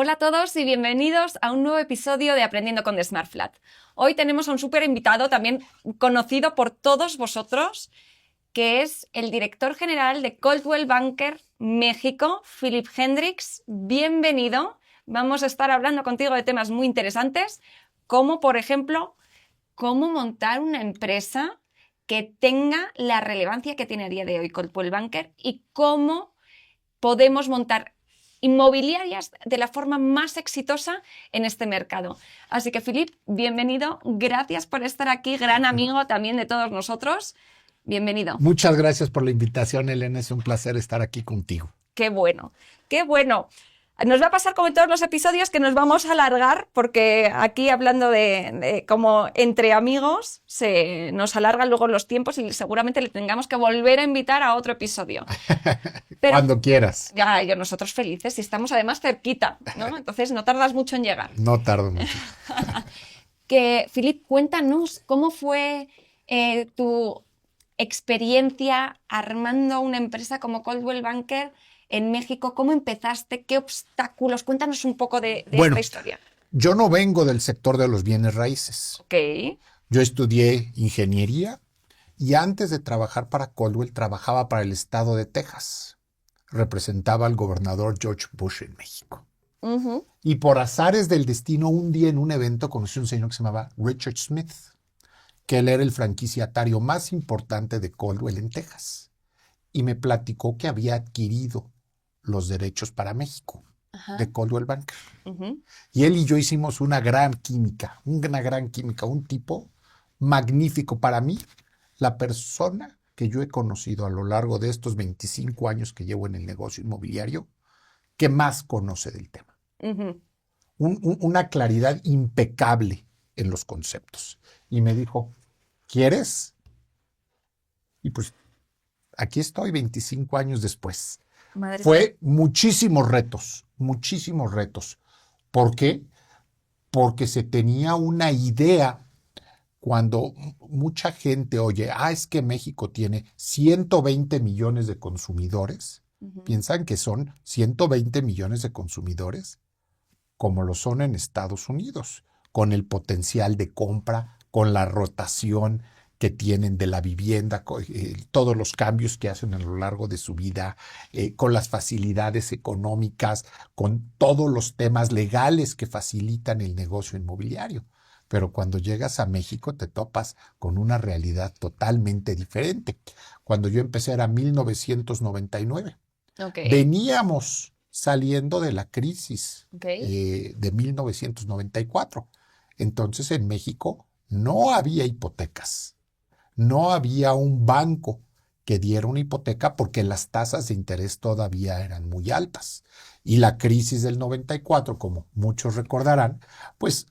Hola a todos y bienvenidos a un nuevo episodio de Aprendiendo con The Smart Flat. Hoy tenemos a un súper invitado, también conocido por todos vosotros, que es el director general de Coldwell Banker México, Philip Hendricks. Bienvenido. Vamos a estar hablando contigo de temas muy interesantes, como por ejemplo, cómo montar una empresa que tenga la relevancia que tiene a día de hoy Coldwell Banker y cómo podemos montar inmobiliarias de la forma más exitosa en este mercado. Así que, Philip, bienvenido. Gracias por estar aquí, gran amigo también de todos nosotros. Bienvenido. Muchas gracias por la invitación, Elena. Es un placer estar aquí contigo. Qué bueno, qué bueno. Nos va a pasar como en todos los episodios que nos vamos a alargar porque aquí hablando de como entre amigos se nos alargan luego los tiempos y seguramente le tengamos que volver a invitar a otro episodio. Pero, cuando quieras. Ya, nosotros felices y estamos además cerquita, ¿no? Entonces no tardas mucho en llegar. No tardo mucho. Que, Philip, cuéntanos cómo fue tu experiencia armando una empresa como Coldwell Banker en México. ¿Cómo empezaste? ¿Qué obstáculos? Cuéntanos un poco de esta historia. Yo no vengo del sector de los bienes raíces. Ok. Yo estudié ingeniería y antes de trabajar para Coldwell trabajaba para el estado de Texas. Representaba al gobernador George Bush en México. Uh-huh. Y por azares del destino, un día en un evento conocí a un señor que se llamaba Richard Smith, que él era el franquiciatario más importante de Coldwell en Texas. Y me platicó que había adquirido los derechos para México de Coldwell Banker. Uh-huh. Y él y yo hicimos una gran química, un tipo magnífico para mí, la persona que yo he conocido a lo largo de estos 25 años que llevo en el negocio inmobiliario, que más conoce del tema. Uh-huh. Una claridad impecable en los conceptos. Y me dijo, ¿quieres? Y pues aquí estoy 25 años después. Madre Fue muchísimos retos. ¿Por qué? Porque se tenía una idea cuando mucha gente oye, es que México tiene 120 millones de consumidores. Uh-huh. Piensan que son 120 millones de consumidores como lo son en Estados Unidos, con el potencial de compra, con la rotación que tienen de la vivienda, todos los cambios que hacen a lo largo de su vida, con las facilidades económicas, con todos los temas legales que facilitan el negocio inmobiliario. Pero cuando llegas a México te topas con una realidad totalmente diferente. Cuando yo empecé era 1999. Okay. Veníamos saliendo de la crisis de 1994. Entonces en México no había hipotecas, no había un banco que diera una hipoteca porque las tasas de interés todavía eran muy altas. Y la crisis del 94, como muchos recordarán, pues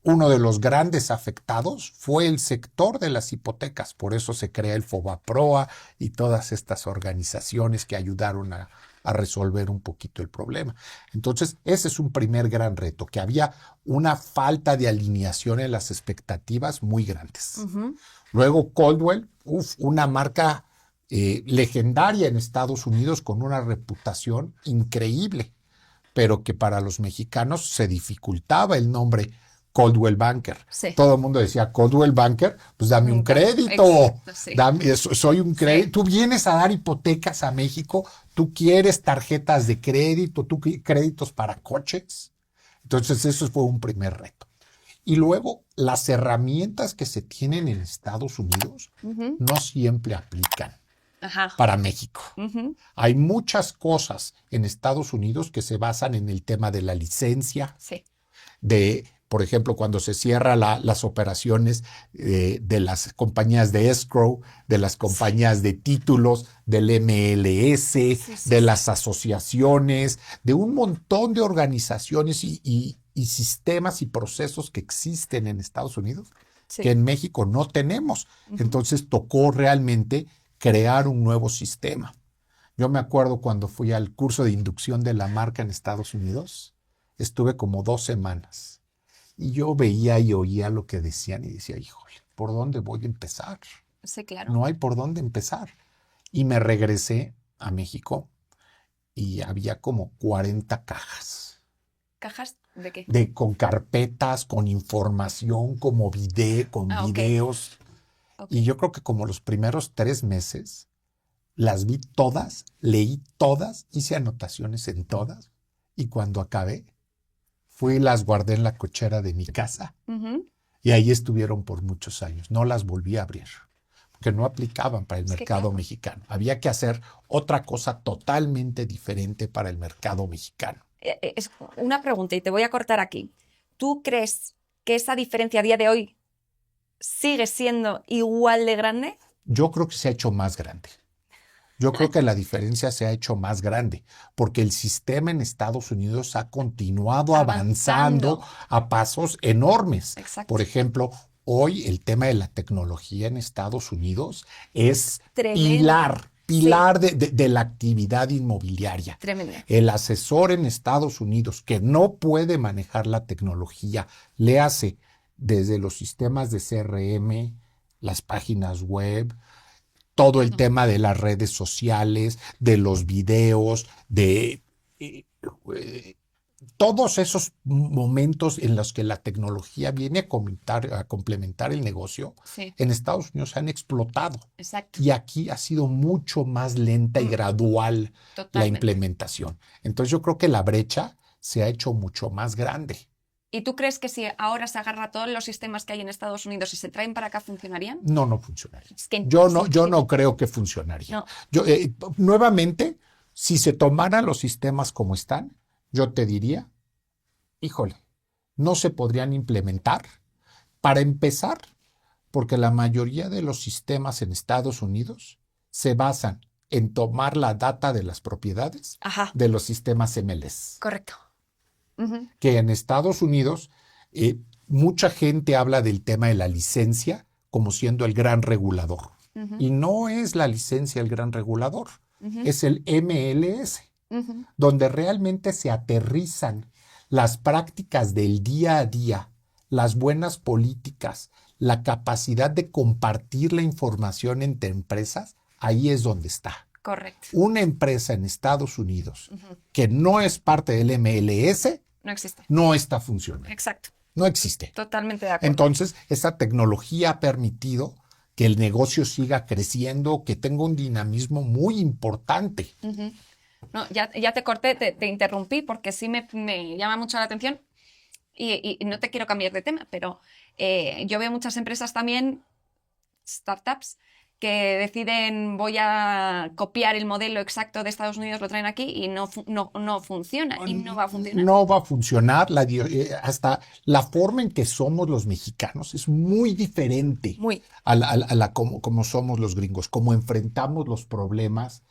uno de los grandes afectados fue el sector de las hipotecas. Por eso se crea el FOBAPROA y todas estas organizaciones que ayudaron a resolver un poquito el problema. Entonces, ese es un primer gran reto, que había una falta de alineación en las expectativas muy grandes. Uh-huh. Luego Coldwell, una marca legendaria en Estados Unidos con una reputación increíble, pero que para los mexicanos se dificultaba el nombre Coldwell Banker. Sí. Todo el mundo decía, Coldwell Banker, pues dame un crédito. Exacto, sí. Soy un crédito. Sí. Tú vienes a dar hipotecas a México, tú quieres tarjetas de crédito, tú créditos para coches. Entonces eso fue un primer reto. Y luego las herramientas que se tienen en Estados Unidos uh-huh. no siempre aplican. Ajá. Para México. Uh-huh. Hay muchas cosas en Estados Unidos que se basan en el tema de la licencia, sí. Por ejemplo, cuando se cierran las operaciones de las compañías de escrow, de las compañías de títulos, del MLS, sí, de las asociaciones, de un montón de organizaciones y sistemas y procesos que existen en Estados Unidos, sí. que en México no tenemos. Uh-huh. Entonces tocó realmente crear un nuevo sistema. Yo me acuerdo cuando fui al curso de inducción de la marca en Estados Unidos, estuve como 2 semanas. Y yo veía y oía lo que decían y decía, híjole, ¿por dónde voy a empezar? Sí, claro. No hay por dónde empezar. Y me regresé a México y había como 40 cajas. ¿Cajas de qué? Con carpetas, con información, con Ok. videos. Ok. Y yo creo que como los primeros 3 meses las vi todas, leí todas, hice anotaciones en todas. Y cuando acabé, fui y las guardé en la cochera de mi casa. Ujú. Y ahí estuvieron por muchos años. No las volví a abrir, porque no aplicaban para el Es que mercado claro. mexicano. Había que hacer otra cosa totalmente diferente para el mercado mexicano. Es una pregunta y te voy a cortar aquí. ¿Tú crees que esa diferencia a día de hoy sigue siendo igual de grande? Yo creo que se ha hecho más grande. Yo creo que la diferencia se ha hecho más grande, porque el sistema en Estados Unidos ha continuado avanzando a pasos enormes. Exacto. Por ejemplo, hoy el tema de la tecnología en Estados Unidos es Tremendo. pilar de la actividad inmobiliaria. Tremendo. El asesor en Estados Unidos que no puede manejar la tecnología, le hace desde los sistemas de CRM, las páginas web, todo el tema de las redes sociales, de los videos, de todos esos momentos en los que la tecnología viene a complementar el negocio, Sí. en Estados Unidos han explotado. Exacto. Y aquí ha sido mucho más lenta y gradual la Totalmente. implementación. Entonces yo creo que la brecha se ha hecho mucho más grande. ¿Y tú crees que si ahora se agarra todos los sistemas que hay en Estados Unidos y se traen para acá, funcionarían? No funcionaría. Es que Yo no creo que funcionaría. No. Nuevamente, si se tomaran los sistemas como están, yo te diría, híjole, no se podrían implementar. Para empezar, porque la mayoría de los sistemas en Estados Unidos se basan en tomar la data de las propiedades Ajá. de los sistemas MLS. Correcto. Ujú. Que en Estados Unidos mucha gente habla del tema de la licencia como siendo el gran regulador. Ujú. Y no es la licencia el gran regulador, Ujú. es el MLS, Ujú. donde realmente se aterrizan las prácticas del día a día, las buenas políticas, la capacidad de compartir la información entre empresas, ahí es donde está. Correcto. Una empresa en Estados Unidos Ujú. que no es parte del MLS No existe. no está funcionando. Exacto. No existe. Totalmente de acuerdo. Entonces, esa tecnología ha permitido que el negocio siga creciendo, que tenga un dinamismo muy importante. Ujú. No, ya te corté, te interrumpí porque sí me llama mucho la atención y no te quiero cambiar de tema, pero yo veo muchas empresas también, startups, que deciden voy a copiar el modelo exacto de Estados Unidos, lo traen aquí y no funciona y no va a funcionar. No va a funcionar. Hasta la forma en que somos los mexicanos es muy diferente Muy. como somos los gringos, como enfrentamos los problemas.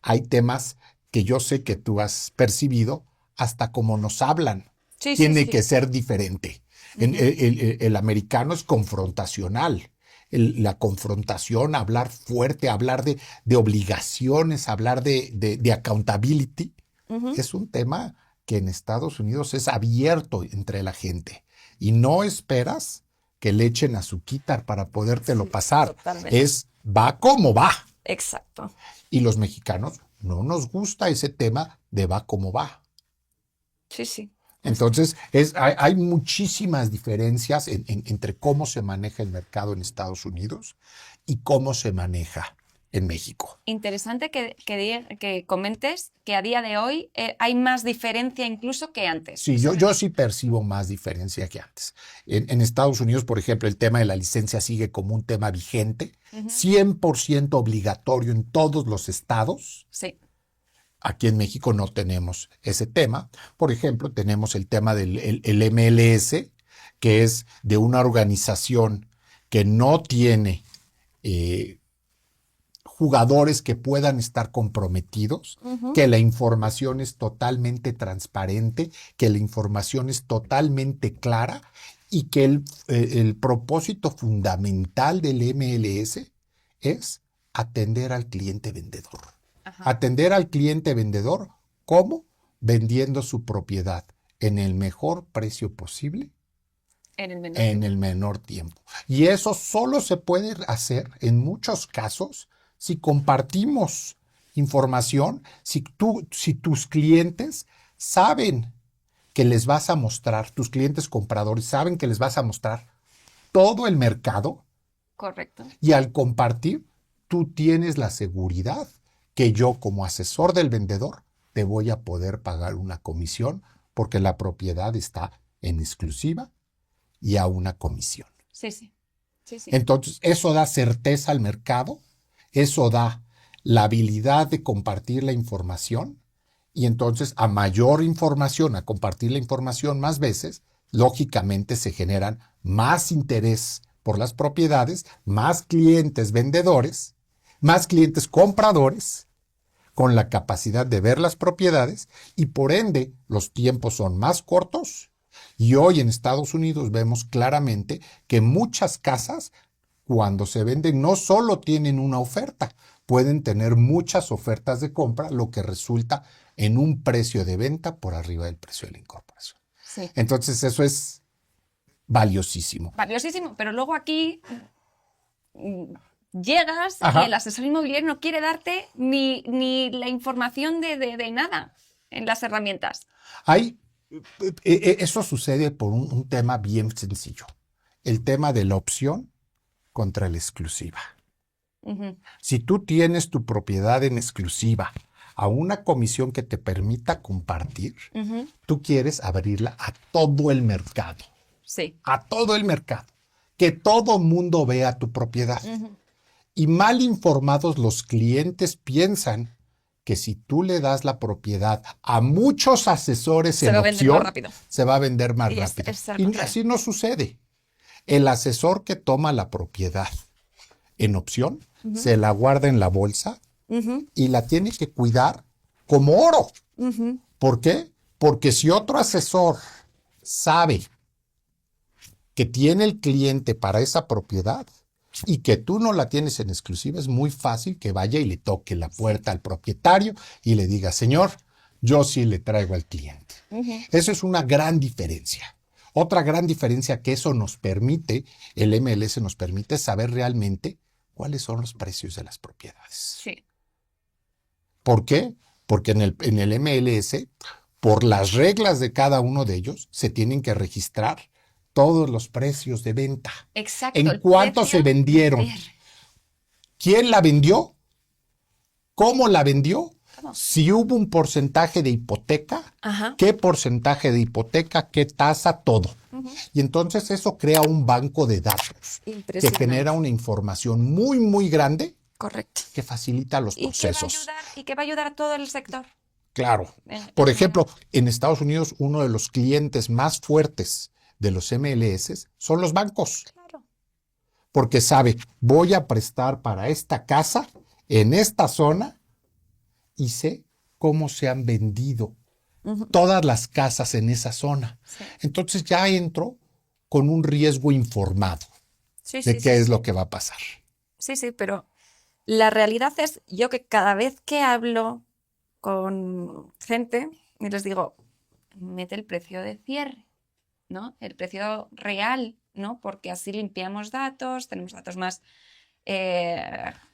Hay temas que yo sé que tú has percibido, hasta como nos hablan. Sí, Tiene sí. que ser diferente. El americano es confrontacional. La confrontación, hablar fuerte, hablar de obligaciones, hablar de accountability, Ujú. es un tema que en Estados Unidos es abierto entre la gente. Y no esperas que le echen azuquitar para podértelo pasar. Totalmente. Va como va. Exacto. Y los mexicanos no nos gusta ese tema de va como va. Sí. Entonces, hay muchísimas diferencias entre cómo se maneja el mercado en Estados Unidos y cómo se maneja en México. Interesante que comentes que a día de hoy hay más diferencia incluso que antes. Sí, yo sí percibo más diferencia que antes. En Estados Unidos, por ejemplo, el tema de la licencia sigue como un tema vigente, 100% obligatorio en todos los estados. Sí. Aquí en México no tenemos ese tema. Por ejemplo, tenemos el tema del el MLS, que es de una organización que no tiene jugadores que puedan estar comprometidos, que la información es totalmente transparente, que la información es totalmente clara y que el propósito fundamental del MLS es atender al cliente vendedor. Ajá. Atender al cliente vendedor, ¿cómo? Vendiendo su propiedad en el mejor precio posible en el menor tiempo. Y eso solo se puede hacer en muchos casos si compartimos información si tus clientes saben que les vas a mostrar, tus clientes compradores saben que les vas a mostrar todo el mercado. Correcto. Y al compartir, tú tienes la seguridad que yo como asesor del vendedor te voy a poder pagar una comisión porque la propiedad está en exclusiva y a una comisión. Sí, sí. Sí, sí. Entonces, eso da certeza al mercado, eso da la habilidad de compartir la información y entonces a mayor información, a compartir la información más veces, lógicamente se generan más interés por las propiedades, más clientes vendedores, más clientes compradores, con la capacidad de ver las propiedades y por ende los tiempos son más cortos. Y hoy en Estados Unidos vemos claramente que muchas casas, cuando se venden, no solo tienen una oferta, pueden tener muchas ofertas de compra, lo que resulta en un precio de venta por arriba del precio de la incorporación. Sí. Entonces eso es valiosísimo. Valiosísimo, pero luego aquí llegas Ajá. y el asesor inmobiliario no quiere darte ni la información de nada en las herramientas. Eso sucede por un tema bien sencillo. El tema de la opción contra la exclusiva. Uh-huh. Si tú tienes tu propiedad en exclusiva a una comisión que te permita compartir, Uh-huh. tú quieres abrirla a todo el mercado. Sí. A todo el mercado. Que todo mundo vea tu propiedad. Uh-huh. Y mal informados los clientes piensan que si tú le das la propiedad a muchos asesores Se en va a vender opción, más rápido. se va a vender más Y rápido. es al Y contrario. así no sucede. El asesor que toma la propiedad en opción, Uh-huh. se la guarda en la bolsa Uh-huh. y la tiene que cuidar como oro. Uh-huh. ¿Por qué? Porque si otro asesor sabe que tiene el cliente para esa propiedad y que tú no la tienes en exclusiva, es muy fácil que vaya y le toque la puerta al propietario y le diga, señor, yo sí le traigo al cliente. Uh-huh. Eso es una gran diferencia. Otra gran diferencia que eso nos permite, el MLS nos permite saber realmente cuáles son los precios de las propiedades. Sí. ¿Por qué? Porque en el MLS, por las reglas de cada uno de ellos, se tienen que registrar todos los precios de venta. Exacto. ¿En el cuánto precio se vendieron? de- ¿Quién la vendió? ¿Cómo la vendió? ¿Cómo? Si hubo un porcentaje de hipoteca, Ajá. qué porcentaje de hipoteca, qué tasa, todo. Uh-huh. Y entonces eso crea un banco de datos que Impresionante. genera una información muy, muy grande Correcto. que facilita los ¿Y procesos. qué va a ayudar a todo el sector? Claro. En Por general. ejemplo, en Estados Unidos, uno de los clientes más fuertes de los MLS son los bancos, Claro. porque sabe, voy a prestar para esta casa en esta zona y sé cómo se han vendido Uh-huh. todas las casas en esa zona. Sí. Entonces ya entro con un riesgo informado Sí, de sí, qué sí, es sí. lo que va a pasar. Sí, sí, pero la realidad es yo que cada vez que hablo con gente y les digo, mete el precio de cierre, ¿no? El precio real, ¿no? Porque así limpiamos datos, tenemos datos más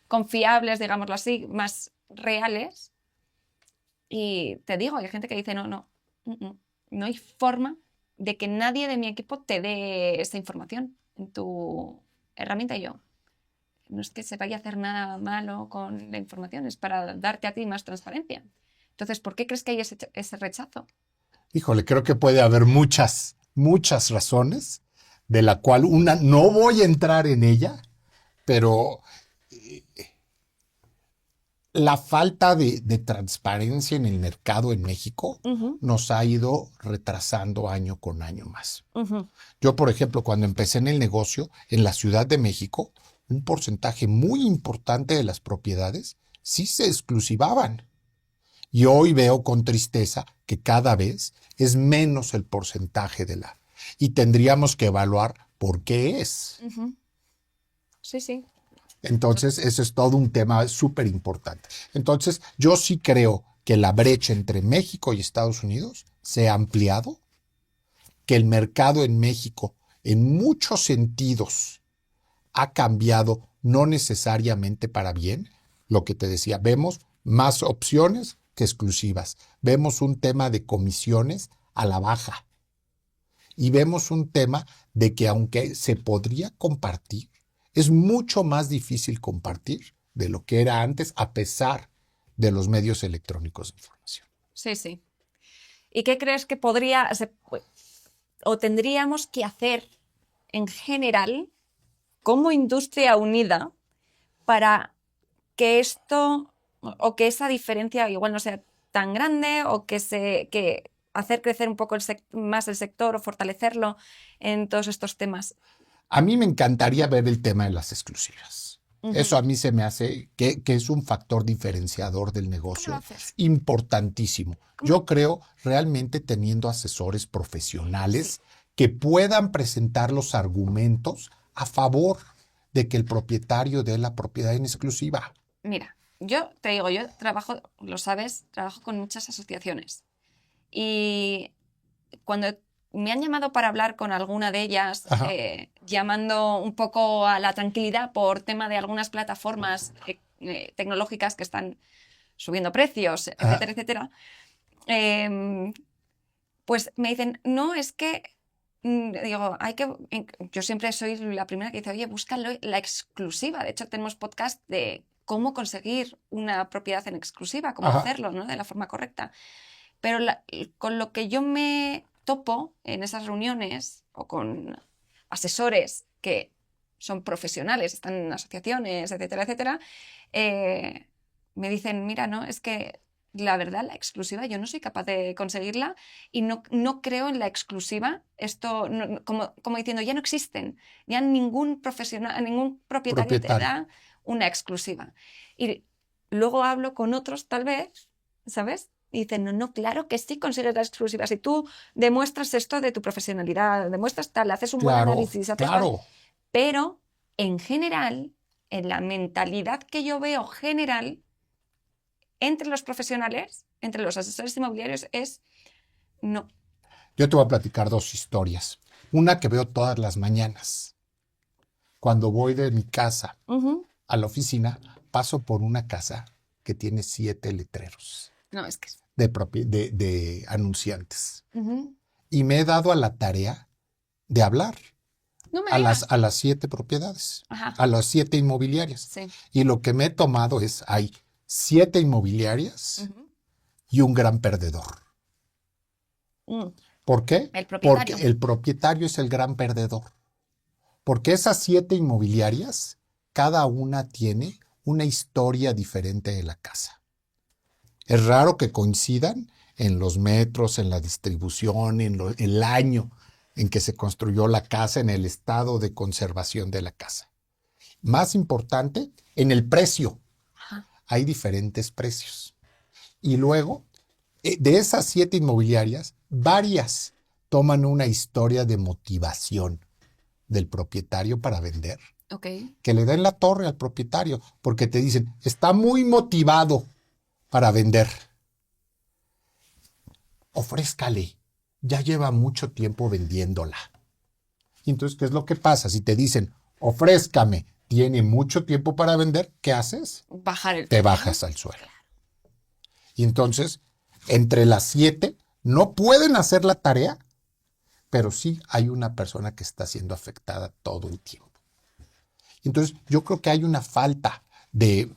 confiables, digámoslo así, más reales. Y te digo, hay gente que dice, no hay forma de que nadie de mi equipo te dé esa información en tu herramienta. Y yo, no es que se vaya a hacer nada malo con la información, es para darte a ti más transparencia. Entonces, ¿por qué crees que hay ese rechazo? Híjole, creo que puede haber muchas razones, de la cual una, no voy a entrar en ella, pero la falta de transparencia en el mercado en México Uh-huh. nos ha ido retrasando año con año más. Uh-huh. Yo, por ejemplo, cuando empecé en el negocio en la Ciudad de México, un porcentaje muy importante de las propiedades sí se exclusivaban. Y hoy veo con tristeza que cada vez es menos el porcentaje de la... Y tendríamos que evaluar por qué es. Uh-huh. Sí, sí. Entonces, eso es todo un tema súper importante. Entonces, yo sí creo que la brecha entre México y Estados Unidos se ha ampliado, que el mercado en México, en muchos sentidos, ha cambiado, no necesariamente para bien. Lo que te decía, vemos más opciones que exclusivas. Vemos un tema de comisiones a la baja. Y vemos un tema de que aunque se podría compartir, es mucho más difícil compartir de lo que era antes, a pesar de los medios electrónicos de información. Sí, sí. ¿Y qué crees que o tendríamos que hacer en general como industria unida para que esto o que esa diferencia igual no sea tan grande o que hacer crecer un poco más el sector o fortalecerlo en todos estos temas? A mí me encantaría ver el tema de las exclusivas. Eso a mí se me hace que es un factor diferenciador del negocio importantísimo. Yo creo realmente teniendo asesores profesionales que puedan presentar los argumentos a favor de que el propietario dé la propiedad en exclusiva. Mira, yo te digo, yo trabajo, lo sabes, trabajo con muchas asociaciones y cuando me han llamado para hablar con alguna de ellas, llamando un poco a la tranquilidad por tema de algunas plataformas tecnológicas que están subiendo precios, etcétera, etcétera, pues me dicen, no, es que, digo, yo siempre soy la primera que dice, oye, busca la exclusiva. De hecho, tenemos podcast de cómo conseguir una propiedad en exclusiva, cómo hacerlo, ¿no? De la forma correcta. Pero con lo que yo me topo en esas reuniones o con asesores que son profesionales, están en asociaciones, etcétera, etcétera, me dicen, mira, no, es que la verdad, la exclusiva, yo no soy capaz de conseguirla y no creo en la exclusiva. Esto, como diciendo, ya no existen, ya ningún profesional, ningún propietario te da una exclusiva. Y luego hablo con otros, tal vez, ¿sabes? Y dicen, no, claro que sí consigues la exclusiva. Si tú demuestras esto de tu profesionalidad, demuestras tal, haces un buen análisis, haces tal. Pero, en general, en la mentalidad que yo veo general, entre los profesionales, entre los asesores inmobiliarios, es no. Yo te voy a platicar dos historias. Una que veo todas las mañanas. Cuando voy de mi casa a la oficina, paso por una casa que tiene 7 letreros. No, es que de anunciantes. Y me he dado a la tarea de hablar a las 7 propiedades, a las 7 inmobiliarias. Sí. Y lo que me he tomado es, hay 7 inmobiliarias y un gran perdedor. ¿Por qué? Porque el propietario es el gran perdedor. Porque esas 7 inmobiliarias, cada una tiene una historia diferente de la casa. Es raro que coincidan en los metros, en la distribución, en el año en que se construyó la casa, en el estado de conservación de la casa. Más importante, en el precio. Hay diferentes precios. Y luego, de esas 7 inmobiliarias, varias toman una historia de motivación del propietario para vender. Que le den la torre al propietario, porque te dicen, está muy motivado para vender. Ofrézcale, ya lleva mucho tiempo vendiéndola. Y entonces, ¿qué es lo que pasa? Si te dicen, ofrézcame, tiene mucho tiempo para vender, ¿qué haces? Te bajas al suelo. Y entonces, entre las 7, no pueden hacer la tarea, pero sí hay una persona que está siendo afectada todo el tiempo. Entonces, yo creo que hay una falta de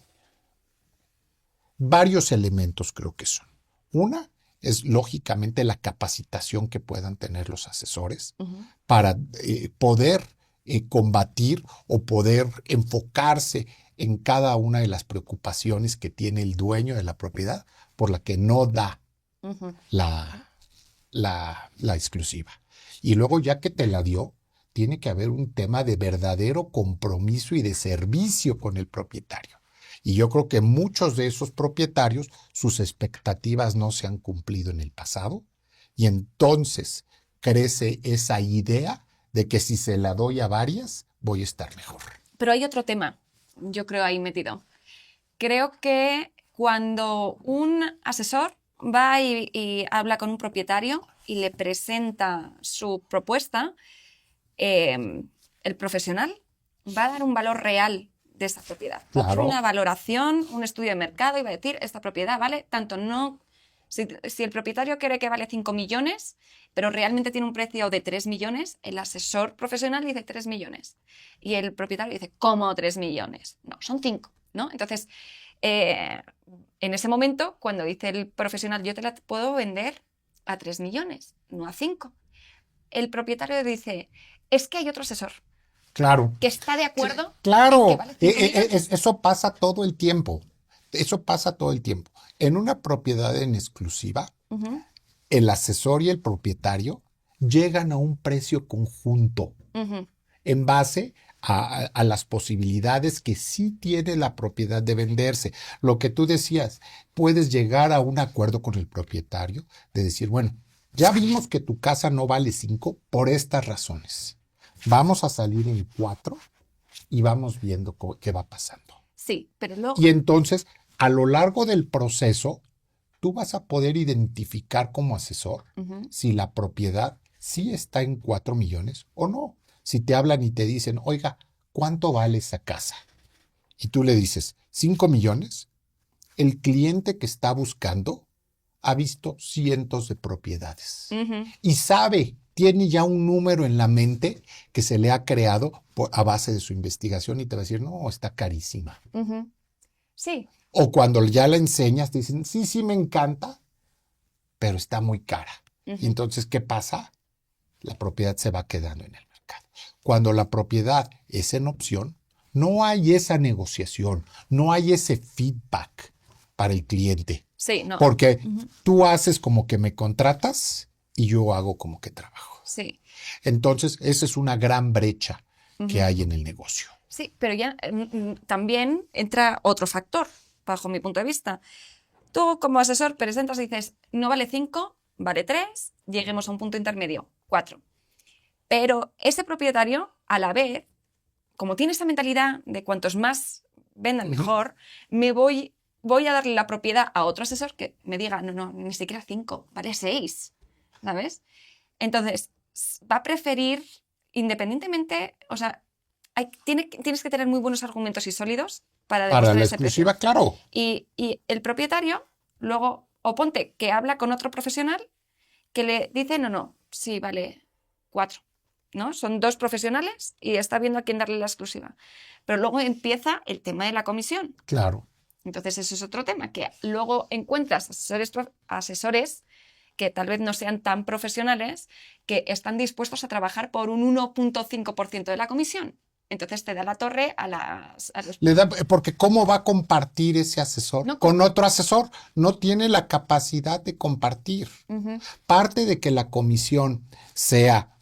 varios elementos, creo que son. Una es, lógicamente, la capacitación que puedan tener los asesores para poder combatir o poder enfocarse en cada una de las preocupaciones que tiene el dueño de la propiedad por la que no da la exclusiva. Y luego, ya que te la dio, tiene que haber un tema de verdadero compromiso y de servicio con el propietario. Y yo creo que muchos de esos propietarios, sus expectativas no se han cumplido en el pasado, y entonces crece esa idea de que si se la doy a varias, voy a estar mejor. Pero hay otro tema, yo creo, ahí metido. Creo que cuando un asesor va y habla con un propietario y le presenta su propuesta, el profesional va a dar un valor real de esta propiedad. Claro. Va a hacer una valoración, un estudio de mercado y va a decir, esta propiedad vale tanto. No, si el propietario cree que vale 5 millones, pero realmente tiene un precio de 3 millones, el asesor profesional dice 3 millones. Y el propietario dice, ¿cómo 3 millones? No, son 5, ¿no? Entonces, en ese momento, cuando dice el profesional, yo te la puedo vender a 3 millones, no a 5. El propietario dice, es que hay otro asesor Claro. que está de acuerdo Claro, en que vale 5 millones. eso pasa todo el tiempo. Eso pasa todo el tiempo. En una propiedad en exclusiva, Ujú, el asesor y el propietario llegan a un precio conjunto ujú, en base a las posibilidades que sí tiene la propiedad de venderse. Lo que tú decías, puedes llegar a un acuerdo con el propietario de decir, bueno, ya vimos que tu casa no vale 5 por estas razones. Vamos a salir en 4 y vamos viendo qué va pasando. sí, pero luego... Y entonces, a lo largo del proceso, tú vas a poder identificar como asesor Ujú, si la propiedad sí está en 4 millones o no. Si te hablan y te dicen, oiga, ¿cuánto vale esa casa? Y tú le dices, 5 millones. El cliente que está buscando ha visto cientos de propiedades ujú, y sabe, tiene ya un número en la mente que se le ha creado a base de su investigación y te va a decir, no, está carísima. ujú. Sí, O cuando ya la enseñas, te dicen, sí, sí, me encanta, pero está muy cara. Y ujú, entonces, ¿qué pasa? La propiedad se va quedando en el mercado. Cuando la propiedad es en opción, no hay esa negociación, no hay ese feedback para el cliente. sí, no. Porque Ujú, tú haces como que me contratas y yo hago como que trabajo. sí, Entonces, esa es una gran brecha que ujú. hay en el negocio. Sí, pero ya también entra otro factor, bajo mi punto de vista. Tú como asesor presentas y dices, no vale 5, vale 3, lleguemos a un punto intermedio, 4. Pero ese propietario, a la vez, como tiene esta mentalidad de cuantos más vendan Ujú. mejor, voy a darle la propiedad a otro asesor que me diga, no, no, ni siquiera 5, vale 6, ¿sabes? Entonces, va a preferir, independientemente, o sea, tienes que tener muy buenos argumentos y sólidos para Para demostrar la ese precio. exclusiva, claro. Y el propietario, luego, o ponte que habla con otro profesional que le dice, no, no, sí, vale 4, ¿no? Son 2 profesionales y está viendo a quién darle la exclusiva. Pero luego empieza el tema de la comisión. Claro. Entonces, eso es otro tema, que luego encuentras asesores que tal vez no sean tan profesionales, que están dispuestos a trabajar por un 1,5% de la comisión. Entonces te da la torre a los... Le da, porque ¿cómo va a compartir ese asesor No, con otro asesor? No tiene la capacidad de compartir. Ujú, Parte de que la comisión sea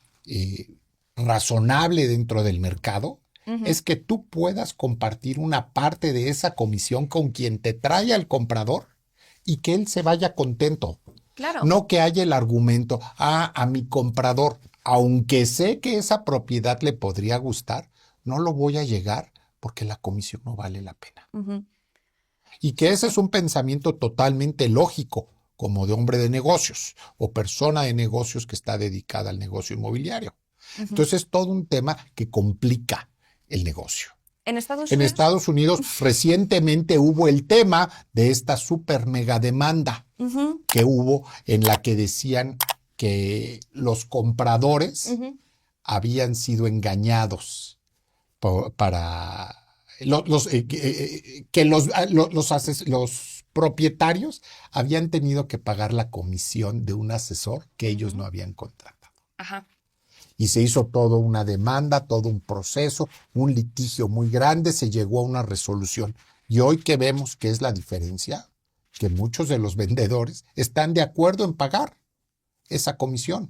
razonable dentro del mercado ujú, es que tú puedas compartir una parte de esa comisión con quien te trae al comprador y que él se vaya contento. claro. No que haya el argumento, a mi comprador, aunque sé que esa propiedad le podría gustar, no lo voy a llegar porque la comisión no vale la pena. Ujú, Y que ese es un pensamiento totalmente lógico, como de hombre de negocios o persona de negocios que está dedicada al negocio inmobiliario. ujú. Entonces es todo un tema que complica el negocio. En Estados En Unidos... Estados Unidos recientemente hubo el tema de esta super mega demanda Ujú, que hubo en la que decían que los compradores ujú, habían sido engañados para que los propietarios habían tenido que pagar la comisión de un asesor que ellos ujú. no habían contratado. Ajá. Y se hizo toda una demanda, todo un proceso, un litigio muy grande, se llegó a una resolución. Y hoy que vemos qué es la diferencia, que muchos de los vendedores están de acuerdo en pagar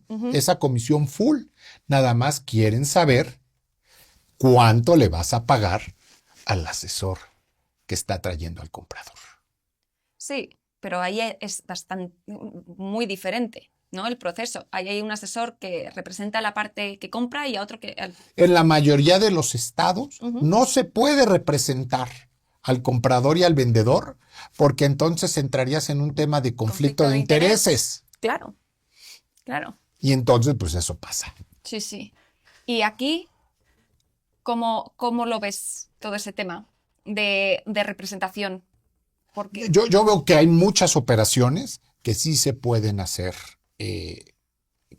Ujú. esa comisión full. Nada más quieren saber cuánto le vas a pagar al asesor que está trayendo al comprador. Sí, pero ahí es bastante, muy diferente, ¿no? El proceso. Ahí hay un asesor que representa la parte que compra y a otro que... En la mayoría de los estados Ujú. no se puede representar al comprador y al vendedor, porque entonces entrarías en un tema de conflicto de intereses. Claro, claro. Y entonces, pues eso pasa. Sí, sí. Y aquí, ¿cómo lo ves todo ese tema? de representación. Porque... Yo veo que hay muchas operaciones que sí se pueden hacer, que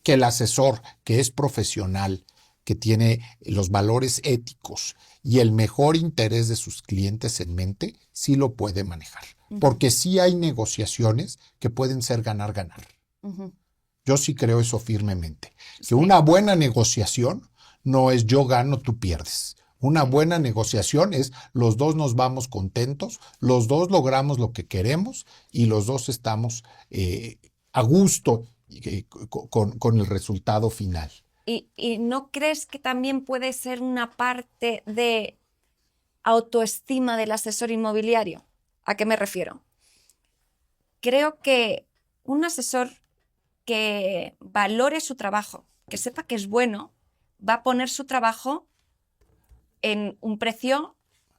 el asesor que es profesional, que tiene los valores éticos y el mejor interés de sus clientes en mente, sí lo puede manejar. Porque sí hay negociaciones que pueden ser ganar-ganar. Yo sí creo eso firmemente. Que una buena negociación no es yo gano, tú pierdes. Una buena negociación es los dos nos vamos contentos, los dos logramos lo que queremos y los dos estamos a gusto con el resultado final. ¿Y no crees que también puede ser una parte de autoestima del asesor inmobiliario? ¿A qué me refiero? Creo que un asesor que valore su trabajo, que sepa que es bueno, va a poner su trabajo en un precio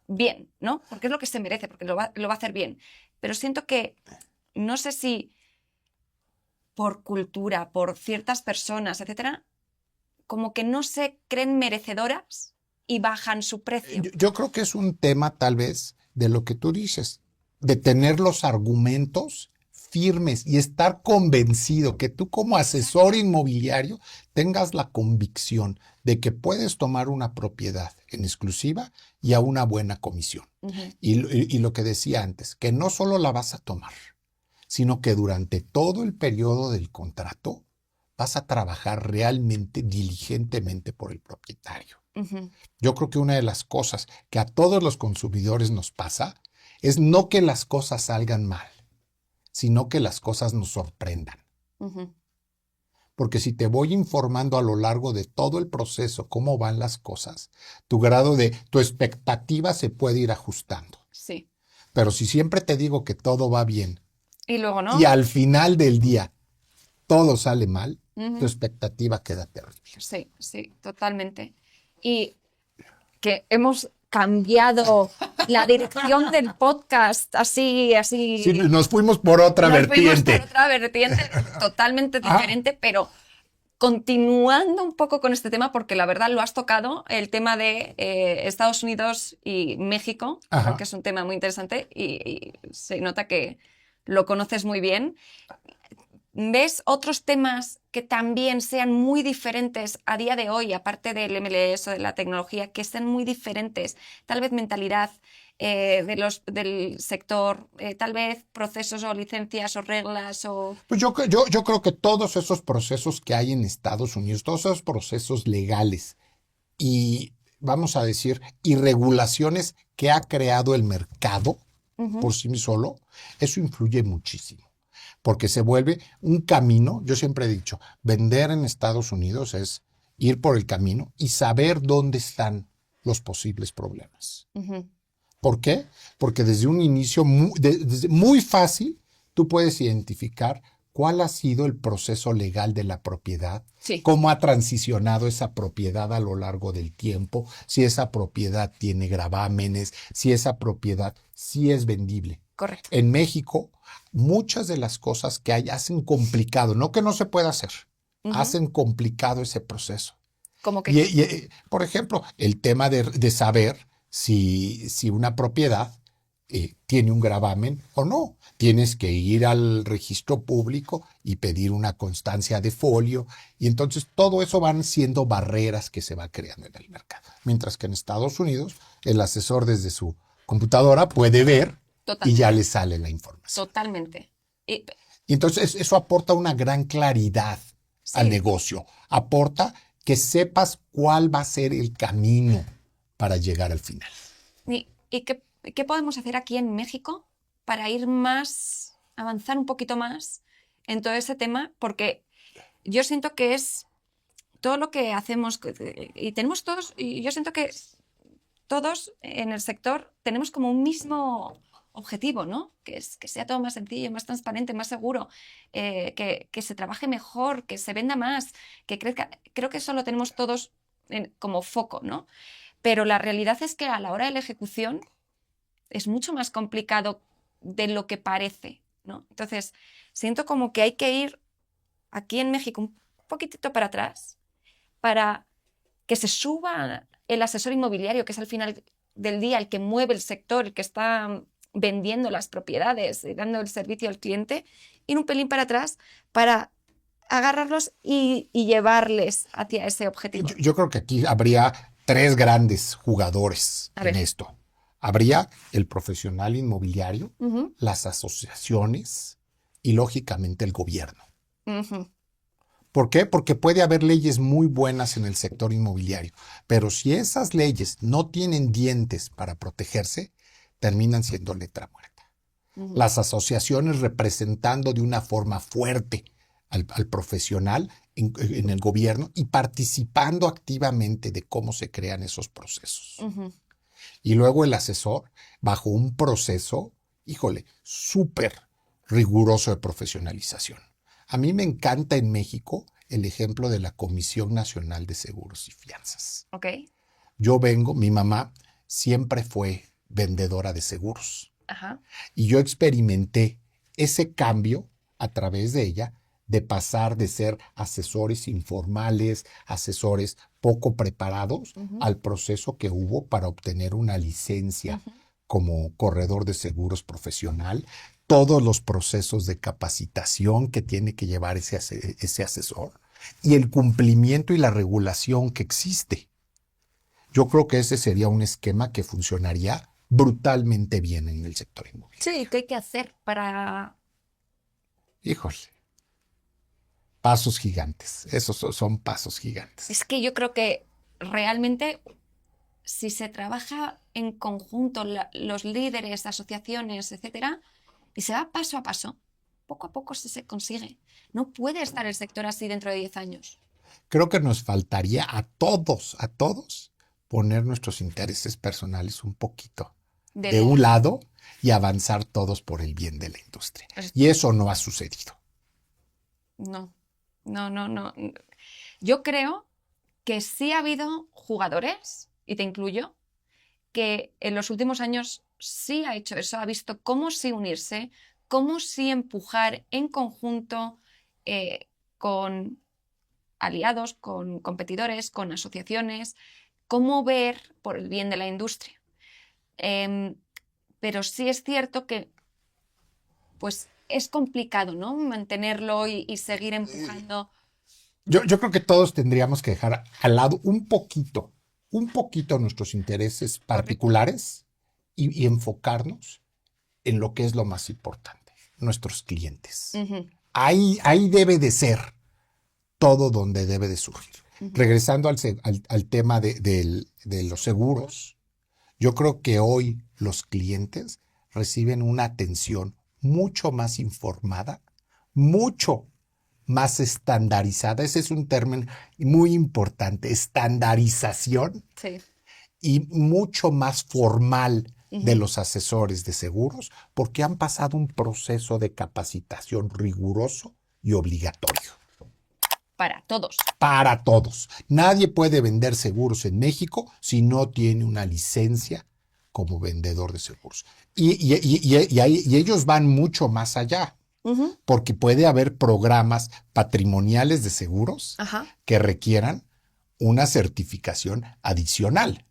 bien, ¿no? Porque es lo que se merece, porque lo va a hacer bien. Pero siento que, no sé si por cultura, por ciertas personas, etcétera, como que no se creen merecedoras y bajan su precio. Yo creo que es un tema tal vez de lo que tú dices, de tener los argumentos firmes y estar convencido que tú como asesor inmobiliario tengas la convicción de que puedes tomar una propiedad en exclusiva y a una buena comisión. Y lo que decía antes, que no solo la vas a tomar, sino que durante todo el periodo del contrato vas a trabajar realmente, diligentemente por el propietario. Yo creo que una de las cosas que a todos los consumidores nos pasa es no que las cosas salgan mal, sino que las cosas nos sorprendan. Porque si te voy informando a lo largo de todo el proceso cómo van las cosas, tu expectativa se puede ir ajustando. Sí. Pero si siempre te digo que todo va bien y luego no, y al final del día todo sale mal, tu expectativa queda terrible. Sí, sí, totalmente. Y que hemos cambiado la dirección del podcast así. Sí, nos fuimos por otra vertiente. Totalmente diferente, pero continuando un poco con este tema, porque la verdad lo has tocado, el tema de Estados Unidos y México, porque es un tema muy interesante y se nota que lo conoces muy bien. ¿Ves otros temas que también sean muy diferentes a día de hoy, aparte del MLS o de la tecnología, que sean muy diferentes? Tal vez mentalidad del sector, tal vez procesos o licencias o reglas o... Pues yo creo que todos esos procesos que hay en Estados Unidos, todos esos procesos legales y, vamos a decir, y regulaciones que ha creado el mercado por sí solo, eso influye muchísimo. Porque se vuelve un camino. Yo siempre he dicho, vender en Estados Unidos es ir por el camino y saber dónde están los posibles problemas. ¿Por qué? Porque desde un inicio desde muy fácil tú puedes identificar cuál ha sido el proceso legal de la propiedad, cómo ha transicionado esa propiedad a lo largo del tiempo, si esa propiedad tiene gravámenes, si esa propiedad sí es vendible. Correcto. En México, muchas de las cosas que hay hacen complicado, no que no se pueda hacer, hacen complicado ese proceso. ¿Cómo que? Por ejemplo, el tema de saber si una propiedad tiene un gravamen o no. Tienes que ir al registro público y pedir una constancia de folio. Y entonces todo eso van siendo barreras que se va creando en el mercado. Mientras que en Estados Unidos, el asesor desde su computadora puede ver y ya le sale la información. Totalmente. Y entonces eso aporta una gran claridad al negocio. Aporta que sepas cuál va a ser el camino para llegar al final. ¿Y qué podemos hacer aquí en México para ir avanzar un poquito más en todo ese tema? Porque yo siento que es todo lo que hacemos y tenemos todos, y yo siento que todos en el sector tenemos como un mismo objetivo, ¿no? Que sea todo más sencillo, más transparente, más seguro, que se trabaje mejor, que se venda más, que crezca. Creo que eso lo tenemos todos como foco, ¿no? Pero la realidad es que a la hora de la ejecución es mucho más complicado de lo que parece, ¿no? Entonces, siento como que hay que ir aquí en México un poquitito para atrás para que se suba el asesor inmobiliario, que es al final del día, el que mueve el sector, el que está vendiendo las propiedades y dando el servicio al cliente, ir un pelín para atrás para agarrarlos y llevarles hacia ese objetivo. Yo creo que aquí habría 3 grandes jugadores en esto. Habría el profesional inmobiliario, las asociaciones y, lógicamente, el gobierno. ¿Por qué? Porque puede haber leyes muy buenas en el sector inmobiliario, pero si esas leyes no tienen dientes para protegerse, terminan siendo letra muerta. Las asociaciones representando de una forma fuerte al profesional en el gobierno y participando activamente de cómo se crean esos procesos. Y luego el asesor bajo un proceso, súper riguroso de profesionalización. A mí me encanta en México el ejemplo de la Comisión Nacional de Seguros y Fianzas. Okay. Mi mamá siempre fue vendedora de seguros. Ajá. Y yo experimenté ese cambio a través de ella, de pasar de ser asesores informales, asesores poco preparados, al proceso que hubo para obtener una licencia como corredor de seguros profesional, todos los procesos de capacitación que tiene que llevar ese asesor y el cumplimiento y la regulación que existe. Yo creo que ese sería un esquema que funcionaría brutalmente bien en el sector inmobiliario. Sí, ¿qué hay que hacer para...? Pasos gigantes. Esos son pasos gigantes. Es que yo creo que realmente si se trabaja en conjunto, los líderes, asociaciones, etcétera, y se va paso a paso, poco a poco se consigue. No puede estar el sector así dentro de 10 años. Creo que nos faltaría a todos, poner nuestros intereses personales un poquito de un lado y avanzar todos por el bien de la industria. Y eso no ha sucedido. No. Yo creo que sí ha habido jugadores, y te incluyo, que en los últimos años sí ha hecho eso, ha visto cómo sí unirse, cómo sí empujar en conjunto con aliados, con competidores, con asociaciones, cómo ver por el bien de la industria. Pero sí es cierto que pues es complicado, ¿no? Mantenerlo y seguir empujando. Yo creo que todos tendríamos que dejar al lado un poquito nuestros intereses particulares y enfocarnos en lo que es lo más importante, nuestros clientes. Ahí debe de ser todo donde debe de surgir. Regresando al tema de los seguros, yo creo que hoy los clientes reciben una atención mucho más informada, mucho más estandarizada. Ese es un término muy importante, estandarización. Sí. Y mucho más formal de los asesores de seguros, porque han pasado un proceso de capacitación riguroso y obligatorio. Para todos. Para todos. Nadie puede vender seguros en México si no tiene una licencia como vendedor de seguros. Y ellos van mucho más allá, porque puede haber programas patrimoniales de seguros que requieran una certificación adicional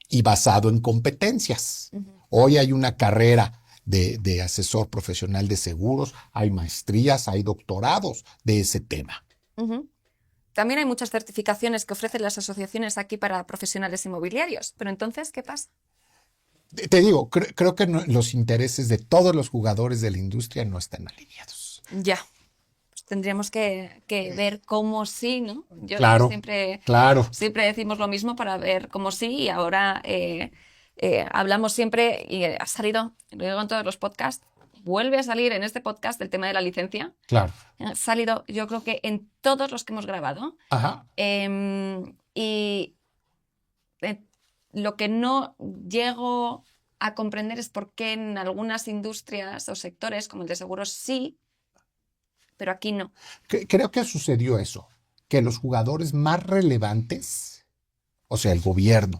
y basado en competencias. Hoy hay una carrera de asesor profesional de seguros, hay maestrías, hay doctorados de ese tema. También hay muchas certificaciones que ofrecen las asociaciones aquí para profesionales inmobiliarios. Pero entonces, ¿qué pasa? Te digo, creo que los intereses de todos los jugadores de la industria no están alineados. Ya. Pues tendríamos que ver cómo sí, ¿no? Claro. Siempre decimos lo mismo para ver cómo sí, y ahora hablamos siempre, y ha salido, lo digo en todos los podcasts, vuelve a salir en este podcast el tema de la licencia. Claro. Ha salido, yo creo que en todos los que hemos grabado. Y lo que no llego a comprender es por qué en algunas industrias o sectores, como el de seguros, sí, pero aquí no. Creo que sucedió eso, que los jugadores más relevantes, o sea, el gobierno,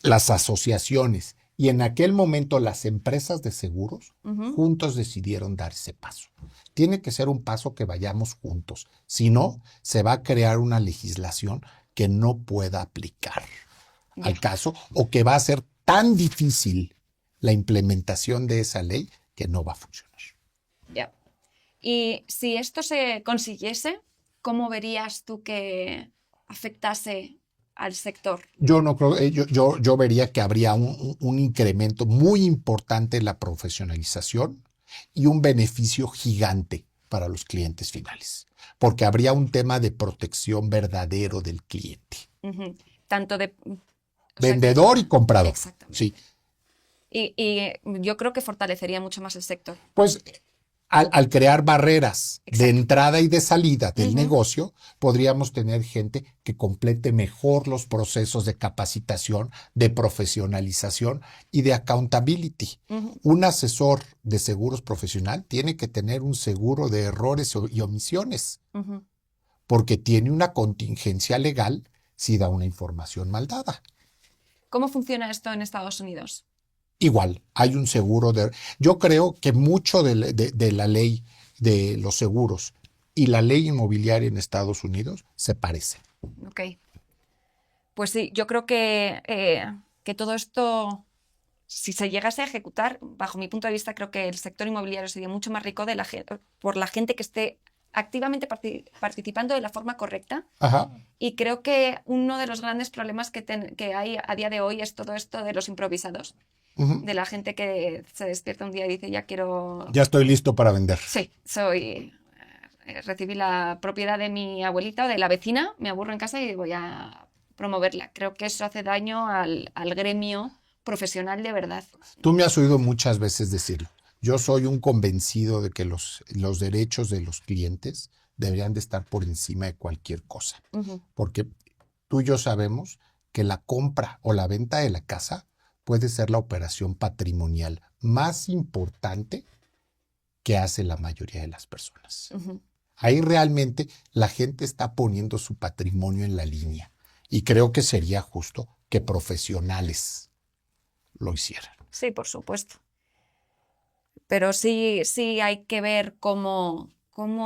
las asociaciones y en aquel momento las empresas de seguros, juntos decidieron dar ese paso. Tiene que ser un paso que vayamos juntos, si no, se va a crear una legislación que no pueda aplicar al Ya. caso, o que va a ser tan difícil la implementación de esa ley que no va a funcionar. Ya. Y si esto se consiguiese, ¿cómo verías tú que afectase al sector? Yo no creo, yo vería que habría un incremento muy importante en la profesionalización y un beneficio gigante para los clientes finales, porque habría un tema de protección verdadero del cliente, Ujú. Tanto de... o sea, vendedor y comprador. exactamente. Sí, Y yo creo que fortalecería mucho más el sector. pues al crear barreras de Exacto. entrada y de salida del Ujú. negocio, podríamos tener gente que complete mejor los procesos de capacitación, de profesionalización y de accountability. Ujú. Un asesor de seguros profesional tiene que tener un seguro de errores y omisiones, Ujú. porque tiene una contingencia legal si da una información mal dada. ¿Cómo funciona esto en Estados Unidos? Igual, hay un seguro de... Yo creo que mucho de la ley de los seguros y la ley inmobiliaria en Estados Unidos se parecen. Ok. Pues sí, yo creo que todo esto, si se llegase a ejecutar, bajo mi punto de vista, creo que el sector inmobiliario sería mucho más rico por la gente que esté activamente participando de la forma correcta. Ajá. Y creo que uno de los grandes problemas que hay a día de hoy es todo esto de los improvisados, Ujú. de la gente que se despierta un día y dice, ya quiero... Ya estoy listo para vender. Sí, recibí la propiedad de mi abuelita o de la vecina, me aburro en casa y voy a promoverla. Creo que eso hace daño al gremio profesional de verdad. Tú me has oído muchas veces decirlo. Yo soy un convencido de que los derechos de los clientes deberían de estar por encima de cualquier cosa. Ujú. Porque tú y yo sabemos que la compra o la venta de la casa puede ser la operación patrimonial más importante que hace la mayoría de las personas. Ujú. Ahí realmente la gente está poniendo su patrimonio en la línea y creo que sería justo que profesionales lo hicieran. Sí, por supuesto. Pero sí hay que ver cómo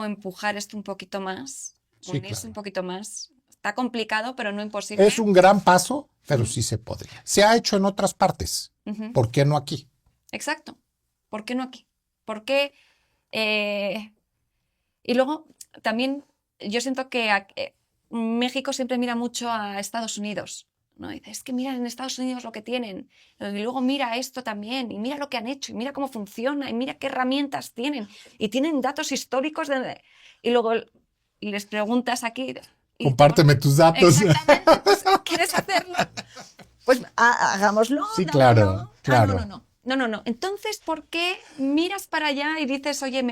empujar esto un poquito más, Sí, unirse claro. un poquito más. Está complicado, pero no imposible. Es un gran paso, pero Ujú. sí se podría. Se ha hecho en otras partes. Ujú. ¿Por qué no aquí? Exacto. ¿Por qué no aquí? ¿Por qué? eh, Y luego también yo siento que México siempre mira mucho a Estados Unidos, ¿no? Dice, es que mira en Estados Unidos lo que tienen, y luego mira esto también, y mira lo que han hecho, y mira cómo funciona, y mira qué herramientas tienen, y tienen datos históricos y luego les preguntas aquí. Compárteme tus datos. Exactamente, pues, ¿quieres hacerlo? Pues hagámoslo. Sí, dámelo. claro, claro. No. Entonces, ¿por qué miras para allá y dices, oye,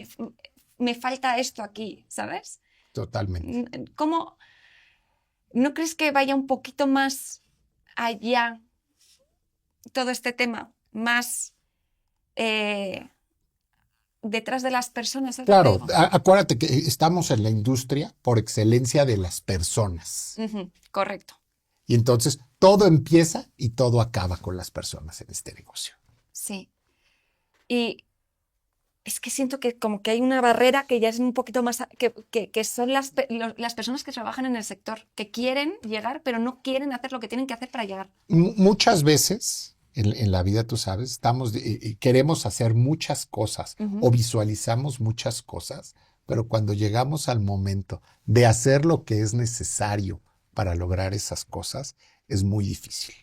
me falta esto aquí, ¿sabes? Totalmente. ¿Cómo no crees que vaya un poquito más allá todo este tema? Más detrás de las personas, ¿sabes lo que Claro, digo? acuérdate que estamos en la industria por excelencia de las personas. Ujú, correcto. Y entonces todo empieza y todo acaba con las personas en este negocio. Sí. Y es que siento que como que hay una barrera que ya es un poquito más, que son las personas que trabajan en el sector, que quieren llegar, pero no quieren hacer lo que tienen que hacer para llegar. Muchas veces en la vida, tú sabes, queremos hacer muchas cosas Ujú. o visualizamos muchas cosas, pero cuando llegamos al momento de hacer lo que es necesario para lograr esas cosas, es muy difícil.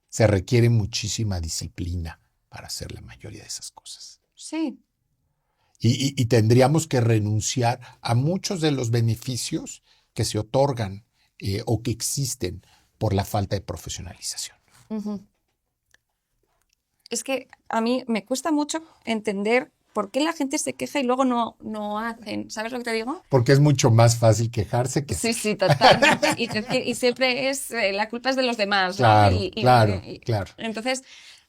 Se requiere muchísima disciplina para hacer la mayoría de esas cosas. Sí. Y tendríamos que renunciar a muchos de los beneficios que se otorgan o que existen por la falta de profesionalización. Ujú. Es que a mí me cuesta mucho entender por qué la gente se queja y luego no hacen. ¿Sabes lo que te digo? Porque es mucho más fácil quejarse que Sí, hacer. sí, totalmente. Y siempre es, la culpa es de los demás, ¿no? Claro, claro. Entonces,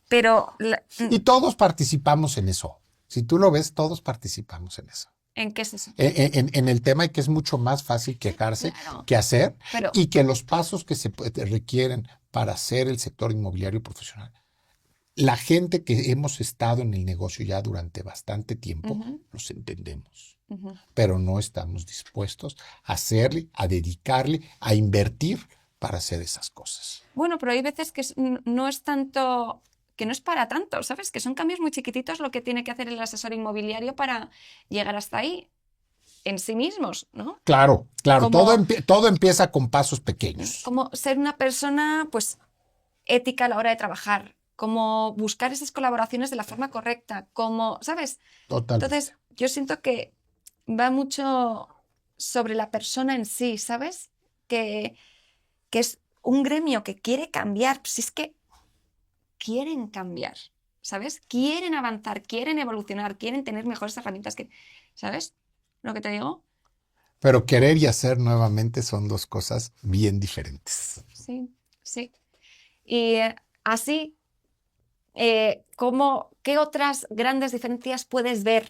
pero Y todos participamos en eso. Si tú lo ves, todos participamos en eso. ¿en qué es eso? En el tema de que es mucho más fácil quejarse Claro. que hacer Pero y que los pasos que se requieren para hacer el sector inmobiliario profesional. La gente que hemos estado en el negocio ya durante bastante tiempo, Ujú. los entendemos, Ujú. pero no estamos dispuestos a hacerle, a dedicarle, a invertir para hacer esas cosas. Bueno, pero hay veces que no es tanto, que no es para tanto, ¿sabes? Que son cambios muy chiquititos lo que tiene que hacer el asesor inmobiliario para llegar hasta ahí en sí mismos, ¿no? Claro, Como, todo empieza con pasos pequeños. como ser una persona, pues, ética a la hora de trabajar, como buscar esas colaboraciones de la forma correcta, como, ¿sabes? Totalmente. Entonces, yo siento que va mucho sobre la persona en sí, ¿sabes? Que es un gremio que quiere cambiar, pues es que quieren cambiar, ¿sabes? Quieren avanzar, quieren evolucionar, quieren tener mejores herramientas que, ¿sabes? ¿Lo que te digo? Pero querer y hacer nuevamente son dos cosas bien diferentes. Sí, sí. Y así, ¿qué otras grandes diferencias puedes ver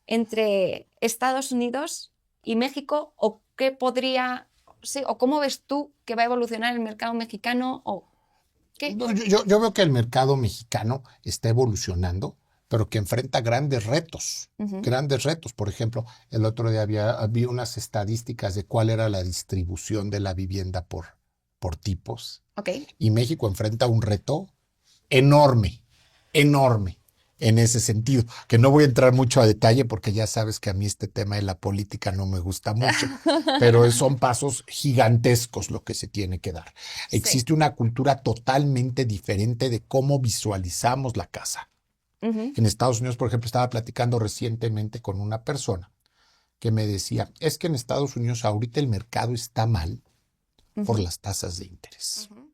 entre Estados Unidos y México? ¿O qué podría, sí, o cómo ves tú que va a evolucionar el mercado mexicano? ¿O qué? No, yo veo que el mercado mexicano está evolucionando, pero que enfrenta grandes retos. Ujú. Grandes retos. Por ejemplo, el otro día había unas estadísticas de cuál era la distribución de la vivienda por tipos. Ok. Y México enfrenta un reto enorme, enorme en ese sentido, que no voy a entrar mucho a detalle porque ya sabes que a mí este tema de la política no me gusta mucho, pero son pasos gigantescos lo que se tiene que dar. Sí. Existe una cultura totalmente diferente de cómo visualizamos la casa. Ujú. En Estados Unidos, por ejemplo, estaba platicando recientemente con una persona que me decía, es que en Estados Unidos ahorita el mercado está mal por Ujú. las tasas de interés. Ujú.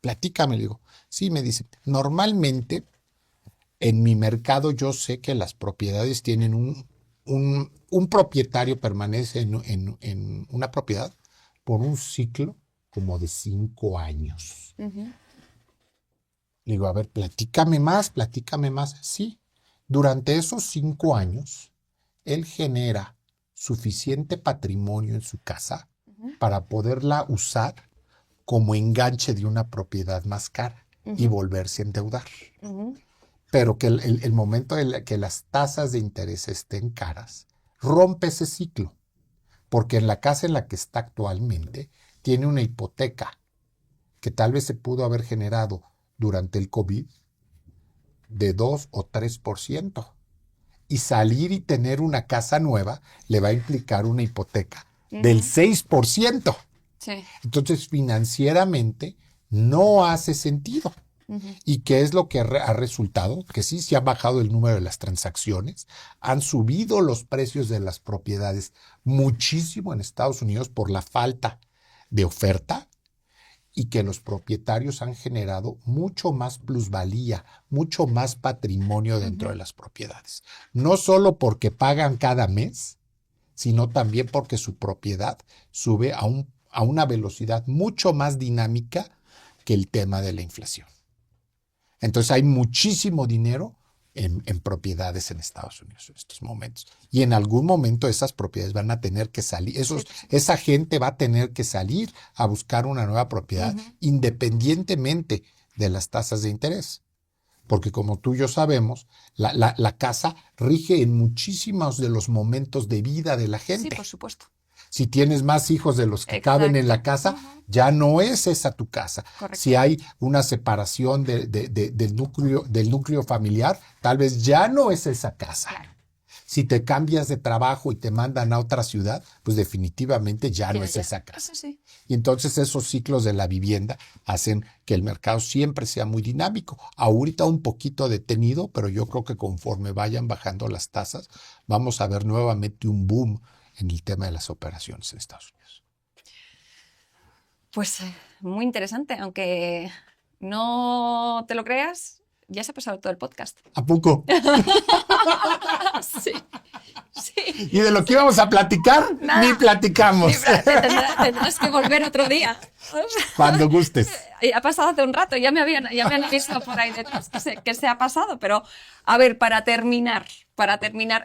Platícame, le digo. Sí, me dice, normalmente en mi mercado yo sé que las propiedades tienen un propietario permanece en una propiedad por un ciclo como de 5 años. Ujú. Le digo, a ver, platícame más. Sí, durante esos 5 años, él genera suficiente patrimonio en su casa Ujú. para poderla usar como enganche de una propiedad más cara y Ujú. volverse a endeudar. Ujú. Pero que el momento en que las tasas de interés estén caras, rompe ese ciclo, porque en la casa en la que está actualmente tiene una hipoteca que tal vez se pudo haber generado durante el COVID de 2 o 3%. Y salir y tener una casa nueva le va a implicar una hipoteca del Ujú. 6%. Sí. Entonces, financieramente no hace sentido. Ujú. ¿Y qué es lo que ha resultado? Que sí se ha bajado el número de las transacciones, han subido los precios de las propiedades muchísimo en Estados Unidos por la falta de oferta y que los propietarios han generado mucho más plusvalía, mucho más patrimonio dentro Ujú. de las propiedades. No solo porque pagan cada mes, sino también porque su propiedad sube a una velocidad mucho más dinámica que el tema de la inflación. Entonces hay muchísimo dinero en propiedades en Estados Unidos en estos momentos. Y en algún momento esas propiedades van a tener que salir, Sí, esa gente va a tener que salir a buscar una nueva propiedad Ujú. independientemente de las tasas de interés. Porque como tú y yo sabemos, la casa rige en muchísimos de los momentos de vida de la Sí, gente. por supuesto. Si tienes más hijos de los que caben en la Exacto. casa, Ujú. ya no es esa tu casa. Correcto. Si hay una separación del núcleo familiar, tal vez ya no es esa casa. Claro. Si te cambias de trabajo y te mandan a otra ciudad, pues definitivamente ya no es Ya. esa casa. Sí, sí. Y entonces esos ciclos de la vivienda hacen que el mercado siempre sea muy dinámico. Ahorita un poquito detenido, pero yo creo que conforme vayan bajando las tasas, vamos a ver nuevamente un boom en el tema de las operaciones en Estados Unidos. Pues muy interesante, aunque no te lo creas, ya se ha pasado todo el podcast. ¿A poco? Sí, sí. Y de lo que íbamos a platicar, Nada. ni platicamos. Tendrás que volver otro día. Cuando gustes. Ha pasado hace un rato, ya me han avisado por ahí detrás que se ha pasado, pero a ver, para terminar,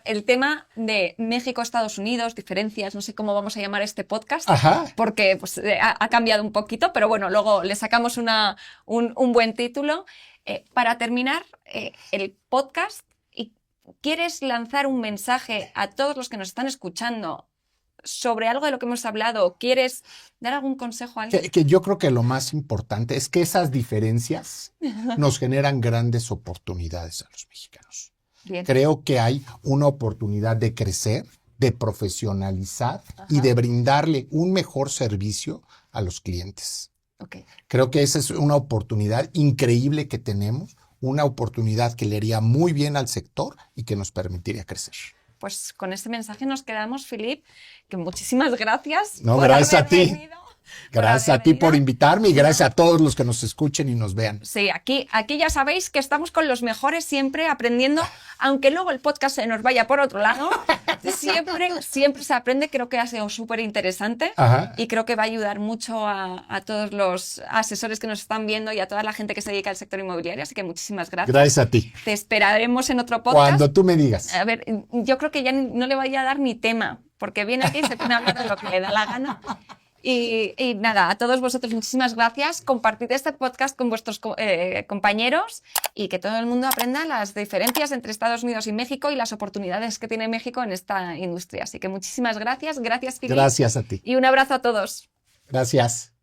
el tema de México-Estados Unidos, diferencias, no sé cómo vamos a llamar este podcast, Ajá. porque pues, ha cambiado un poquito, pero bueno, luego le sacamos un buen título. Para terminar el podcast, ¿quieres lanzar un mensaje a todos los que nos están escuchando sobre algo de lo que hemos hablado? ¿Quieres dar algún consejo a alguien? Que yo creo que lo más importante es que esas diferencias nos generan grandes oportunidades a los mexicanos. Bien. Creo que hay una oportunidad de crecer, de profesionalizar y de brindarle un mejor servicio a los clientes. Okay. Creo que esa es una oportunidad increíble que tenemos, una oportunidad que le haría muy bien al sector y que nos permitiría crecer. Pues con este mensaje nos quedamos, Philippe, que muchísimas gracias. No, por gracias haber a ti. venido, Gracias a ti por invitarme y gracias a todos los que nos escuchen y nos vean. Sí, aquí ya sabéis que estamos con los mejores siempre aprendiendo, aunque luego el podcast se nos vaya por otro lado, siempre se aprende. Creo que ha sido súper interesante y creo que va a ayudar mucho a todos los asesores que nos están viendo y a toda la gente que se dedica al sector inmobiliario, así que muchísimas gracias. Gracias a ti. Te esperaremos en otro podcast. Cuando tú me digas. A ver, yo creo que ya no le voy a dar ni tema, porque viene aquí y se pone a hablar de lo que le da la gana. Y nada, a todos vosotros muchísimas gracias. Compartid este podcast con vuestros compañeros y que todo el mundo aprenda las diferencias entre Estados Unidos y México y las oportunidades que tiene México en esta industria. Así que muchísimas gracias. Gracias, Philippe. Gracias a ti. Y un abrazo a todos. Gracias.